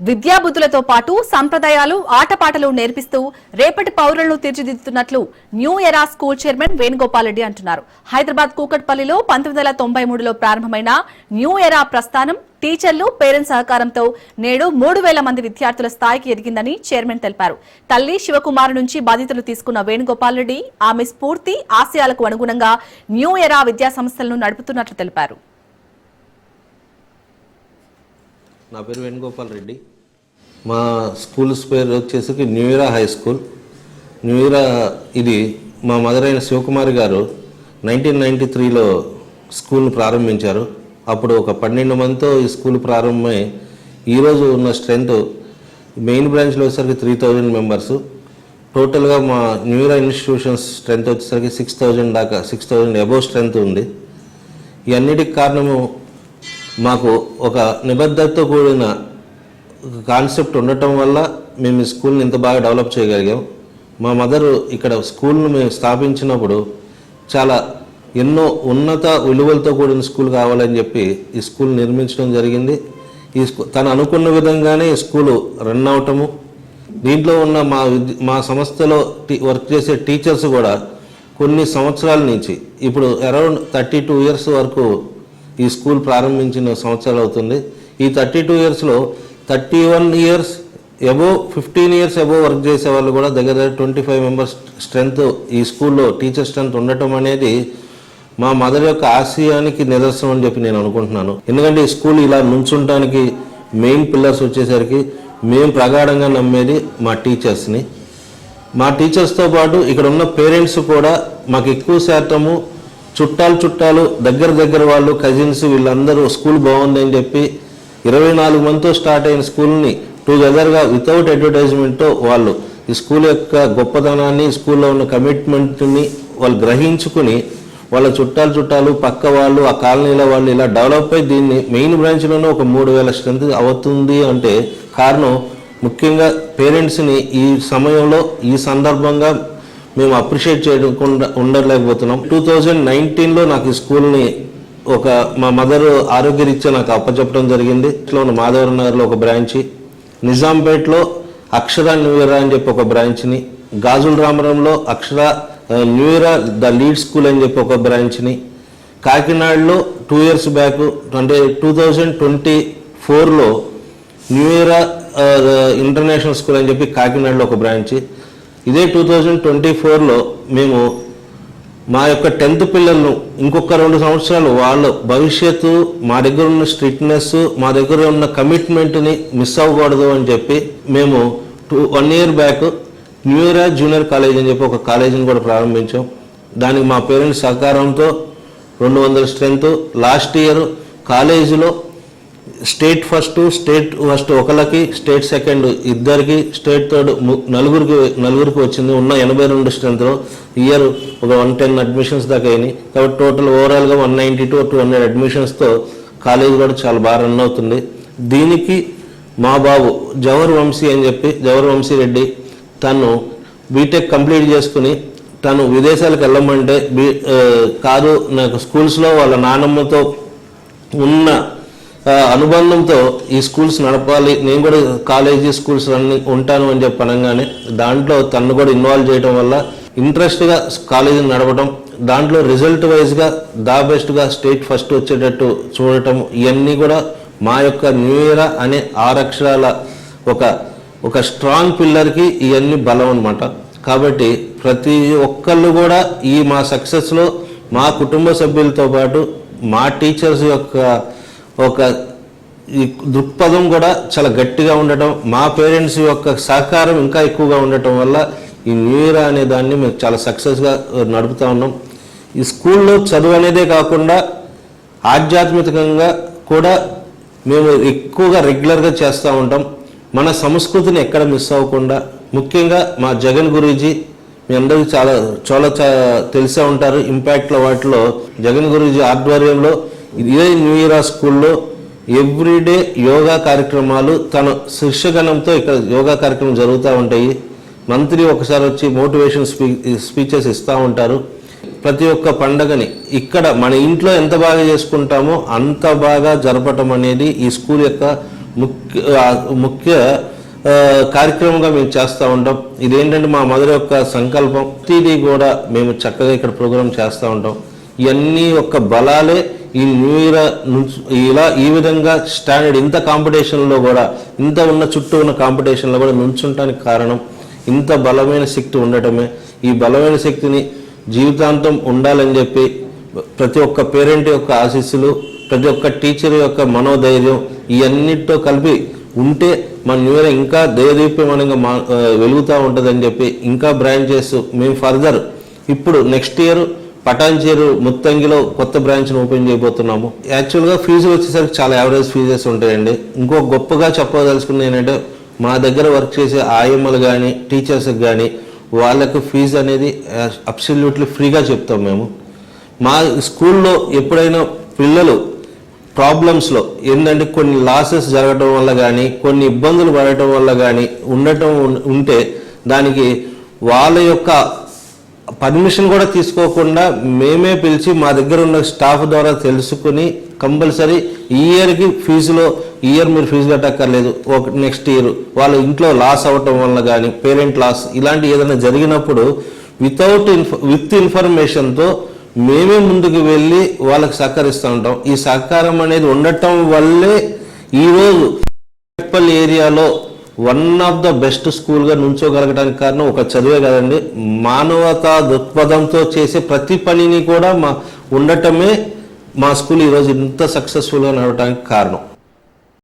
విద్యాబుద్ధులతో పాటు సంప్రదాయాలు ఆటపాటలు నేర్పిస్తూ రేపటి పౌరులను తీర్చిదిద్దుతున్నట్లు New Era school chairman Venugopal Reddy అంటున్నారు. హైదరాబాద్ కూకట్పల్లిలో 1993లో ప్రారంభమైన న్యూ ఎరా ప్రస్థానం టీచర్లు పేరెంట్స్ సహకారంతో నేడు 3000 మంది విద్యార్థుల స్థాయికి ఎదిగిందని చైర్మన్ తెలిపారు. తల్లి శివకుమార్ నుంచి బాధ్యతలు తీసుకున్న వేణుగోపాల్ రెడ్డి ఆమె స్ఫూర్తి ఆశయాలకు అనుగుణంగా న్యూ ఎరా విద్యా సంస్థలను నడుపుతున్నట్లు తెలిపారు. నా పేరు వేణుగోపాల్ రెడ్డి. మా స్కూల్స్ పేరు వచ్చేసరికి new era high school. New era ఇది మా మదర్ అయిన శివకుమారి గారు 1993లో స్కూల్ని ప్రారంభించారు. అప్పుడు ఒక 12 మందితో ఈ స్కూల్ ప్రారంభమై ఈరోజు ఉన్న స్ట్రెంత్ మెయిన్ బ్రాంచ్లో వచ్చేసరికి 3000 మెంబర్స్. టోటల్గా మా న్యూ ఎరా ఇన్స్టిట్యూషన్స్ స్ట్రెంత్ వచ్చేసరికి 6000 దాకా 6000 అబోవ్ స్ట్రెంత్ ఉంది. ఈ అన్నిటికి కారణము మాకు ఒక నిబద్ధతతో కూడిన కాన్సెప్ట్ ఉండటం వల్ల మేము ఈ స్కూల్ని ఇంత బాగా డెవలప్ చేయగలిగాం. మా మదరు ఇక్కడ స్కూల్ను మేము స్థాపించినప్పుడు చాలా ఎన్నో ఉన్నత విలువలతో కూడిన స్కూల్ కావాలని చెప్పి ఈ స్కూల్ నిర్మించడం జరిగింది. ఈ తను అనుకున్న విధంగానే ఈ స్కూలు రన్ అవటము, దీంట్లో ఉన్న మా సంస్థలో వర్క్ చేసే టీచర్స్ కూడా కొన్ని సంవత్సరాల నుంచి ఇప్పుడు అరౌండ్ 32 ఇయర్స్ వరకు ఈ స్కూల్ ప్రారంభించిన సంవత్సరాలు అవుతుంది. ఈ 32 ఇయర్స్లో 31 years above 15 years above work చేసే వాళ్ళు కూడా దగ్గర 25 మెంబర్స్ స్ట్రెంత్ ఈ స్కూల్లో టీచర్ స్ట్రెంత్ ఉండటం అనేది మా మదర్ యొక్క ఆశయానికి నిదర్శనం అని చెప్పి నేను అనుకుంటున్నాను. ఎందుకంటే ఈ స్కూల్ ఇలా నుంచుంటానికి మెయిన్ పిల్లర్స్ వచ్చేసరికి మేము ప్రగాఢంగా నమ్మేది మా టీచర్స్ని. మా టీచర్స్తో పాటు ఇక్కడ ఉన్న పేరెంట్స్ కూడా మాకు ఎక్కువ శాతము చుట్టాలు దగ్గర వాళ్ళు కజిన్స్ వీళ్ళందరూ స్కూల్ బాగుంది అని చెప్పి 24 మందితో స్టార్ట్ అయిన స్కూల్ని టుగెదర్గా వితౌట్ అడ్వర్టైజ్మెంట్తో వాళ్ళు ఈ స్కూల్ యొక్క గొప్పతనాన్ని స్కూల్లో ఉన్న కమిట్మెంట్ని వాళ్ళు గ్రహించుకుని వాళ్ళ చుట్టాలు పక్క వాళ్ళు ఆ కాలనీల వాళ్ళు ఇలా డెవలప్ అయి దీన్ని మెయిన్ బ్రాంచ్లోనే ఒక 3000 స్ట్రెంత్ అవుతుంది అంటే కారణం ముఖ్యంగా పేరెంట్స్ని ఈ సమయంలో ఈ సందర్భంగా మేము అప్రిషియేట్ చేయకుండా ఉండలేకపోతున్నాం. 2019లో నాకు ఈ స్కూల్ని మా మదర్ ఆరోగ్యరీత్యా నాకు అప్పచెప్పడం జరిగింది. ఇట్లా ఉన్న మాధవరం నగర్లో ఒక బ్రాంచి, నిజాంపేట్లో అక్షర న్యూ ఎరా అని చెప్పి ఒక బ్రాంచ్ని, గాజుల రామరంలో Akshara New Era the lead school అని చెప్పి ఒక బ్రాంచ్ని, కాకినాడలో 2 ఇయర్స్ బ్యాక్ అంటే 2024లో న్యూ ఎరా ఇంటర్నేషనల్ స్కూల్ అని చెప్పి కాకినాడలో ఒక బ్రాంచి, ఇదే 2024లో మేము మా యొక్క 10th పిల్లలను ఇంకొక 2 సంవత్సరాలు వాళ్ళ భవిష్యత్తు మా దగ్గర ఉన్న స్ట్రిక్ట్నెస్ మా దగ్గర ఉన్న కమిట్మెంట్ని మిస్ అవ్వకూడదు అని చెప్పి మేము 1 year back new era junior college అని చెప్పి ఒక కాలేజీని కూడా ప్రారంభించాం. దానికి మా పేరెంట్స్ సహకారంతో 200 స్ట్రెంత్. లాస్ట్ ఇయర్ కాలేజీలో స్టేట్ ఫస్ట్ ఒకరికి, స్టేట్ సెకండ్ ఇద్దరికి, స్టేట్ థర్డ్ నలుగురికి వచ్చింది. ఉన్న 82 స్ట్రెంత్లో ఇయర్ ఒక 110 అడ్మిషన్స్ దాకా అయినాయి. కాబట్టి టోటల్ ఓవరాల్గా 190 to 200 అడ్మిషన్స్తో కాలేజ్ కూడా చాలా బాగా రన్ అవుతుంది. దీనికి మా బాబు జవహర్ వంశీ రెడ్డి తను బీటెక్ కంప్లీట్ చేసుకుని తను విదేశాలకు వెళ్ళమంటే కాదు, నాకు స్కూల్స్లో వాళ్ళ నాన్నమ్మతో ఉన్న అనుబంధంతో ఈ స్కూల్స్ నడపాలి, నేను కూడా కాలేజీ స్కూల్స్ ఉంటాను అని చెప్పి అనగానే దాంట్లో తను కూడా ఇన్వాల్వ్ చేయడం వల్ల ఇంట్రెస్ట్గా కాలేజీని నడపడం, దాంట్లో రిజల్ట్ వైజ్గా బెస్ట్గా స్టేట్ ఫస్ట్ వచ్చేటట్టు చూడటం, ఇవన్నీ కూడా మా యొక్క న్యూ ఎరా అనే 6 అక్షరాల ఒక స్ట్రాంగ్ పిల్లర్కి ఇవన్నీ బలం అనమాట. కాబట్టి ప్రతి ఒక్కళ్ళు కూడా ఈ మా సక్సెస్లో మా కుటుంబ సభ్యులతో పాటు మా టీచర్స్ యొక్క ఒక ఈ దృక్పథం కూడా చాలా గట్టిగా ఉండటం, మా పేరెంట్స్ యొక్క సహకారం ఇంకా ఎక్కువగా ఉండటం వల్ల ఈ న్యూ ఎరా అనే దాన్ని మేము చాలా సక్సెస్గా నడుపుతూ ఉన్నాం. ఈ స్కూల్లో చదువు అనేదే కాకుండా ఆధ్యాత్మికంగా కూడా మేము ఎక్కువగా రెగ్యులర్గా చేస్తూ ఉంటాం. మన సంస్కృతిని ఎక్కడ మిస్ అవ్వకుండా, ముఖ్యంగా మా జగన్ గురూజీ మీ అందరికీ చాలా తెలిసే ఉంటారు. ఇంపాక్ట్లో వాటిలో జగన్ గురూజీ ఆధ్వర్యంలో ఇదే న్యూ ఎరా స్కూల్లో ఎవ్రీడే యోగా కార్యక్రమాలు తన శిష్యగణంతో ఇక్కడ యోగా కార్యక్రమం జరుగుతూ ఉంటాయి. మంత్రి ఒకసారి వచ్చి మోటివేషన్ స్పీచెస్ ఇస్తూ ఉంటారు. ప్రతి ఒక్క పండగని ఇక్కడ మన ఇంట్లో ఎంత బాగా చేసుకుంటామో అంత బాగా జరపటం అనేది ఈ స్కూల్ యొక్క ముఖ్య కార్యక్రమంగా మేము చేస్తూ ఉంటాం. ఇదేంటంటే మా మదర్ యొక్క సంకల్పం. ప్రతిదీ కూడా మేము చక్కగా ఇక్కడ ప్రోగ్రామ్ చేస్తూ ఉంటాం. ఇవన్నీ యొక్క బలాలే ఈ న్యూ ఇయర్ ఇలా ఈ విధంగా స్టాండర్డ్ ఇంత కాంపిటీషన్లో కూడా, ఇంత ఉన్న చుట్టూ ఉన్న కాంపిటీషన్లో కూడా నుంచుంటానికి కారణం ఇంత బలమైన శక్తి ఉండటమే. ఈ బలమైన శక్తిని జీవితాంతం ఉండాలని చెప్పి ప్రతి ఒక్క పేరెంట్ యొక్క ఆశీస్సులు, ప్రతి ఒక్క టీచర్ యొక్క మనోధైర్యం ఇవన్నిటితో కలిపి ఉంటే మన న్యూ ఇయర్ ఇంకా దయదీప్యమానంగా వెలుగుతూ ఉంటుందని చెప్పి ఇంకా బ్రాంచెస్ మేము ఫర్దర్ ఇప్పుడు నెక్స్ట్ ఇయర్ పటాన్చేరు ముత్తంగిలో కొత్త బ్రాంచ్ను ఓపెన్ చేయబోతున్నాము. యాక్చువల్గా ఫీజులు వచ్చేసరికి చాలా యావరేజ్ ఫీజెస్ ఉంటాయండి. ఇంకో గొప్పగా చెప్పదలుచుకున్నది ఏంటంటే మా దగ్గర వర్క్ చేసే ఆయమ్మలు కానీ టీచర్స్కి కానీ వాళ్ళకు ఫీజు అనేది అబ్సల్యూట్లీ ఫ్రీగా చెప్తాం మేము. మా స్కూల్లో ఎప్పుడైనా పిల్లలు ప్రాబ్లమ్స్లో ఏంటంటే కొన్ని లాసెస్ జరగటం వల్ల కానీ కొన్ని ఇబ్బందులు పడటం వల్ల కానీ ఉంటే దానికి వాళ్ళ యొక్క పర్మిషన్ కూడా తీసుకోకుండా మేమే పిలిచి మా దగ్గర ఉన్న స్టాఫ్ ద్వారా తెలుసుకుని కంపల్సరీ ఈ ఇయర్కి ఫీజులో ఈ ఇయర్ మీరు ఫీజు కట్టక్కర్లేదు, నెక్స్ట్ ఇయర్ వాళ్ళ ఇంట్లో లాస్ అవ్వటం వల్ల కానీ పేరెంట్ లాస్ ఇలాంటి ఏదైనా జరిగినప్పుడు విత్ ఇన్ఫర్మేషన్తో మేమే ముందుకు వెళ్ళి వాళ్ళకి సహకరిస్తూ ఉంటాం. ఈ సహకారం అనేది ఉండటం వల్లే ఈరోజు ఉప్పల్ ఏరియాలో వన్ ఆఫ్ ద బెస్ట్ స్కూల్గా నుంచోగలగడానికి కారణం ఒక చదివే కదండి, మానవతా దృక్పథంతో చేసే ప్రతి పనిని కూడా ఉండటమే మా స్కూల్ ఈరోజు ఇంత సక్సెస్ఫుల్గా నడవడానికి కారణం.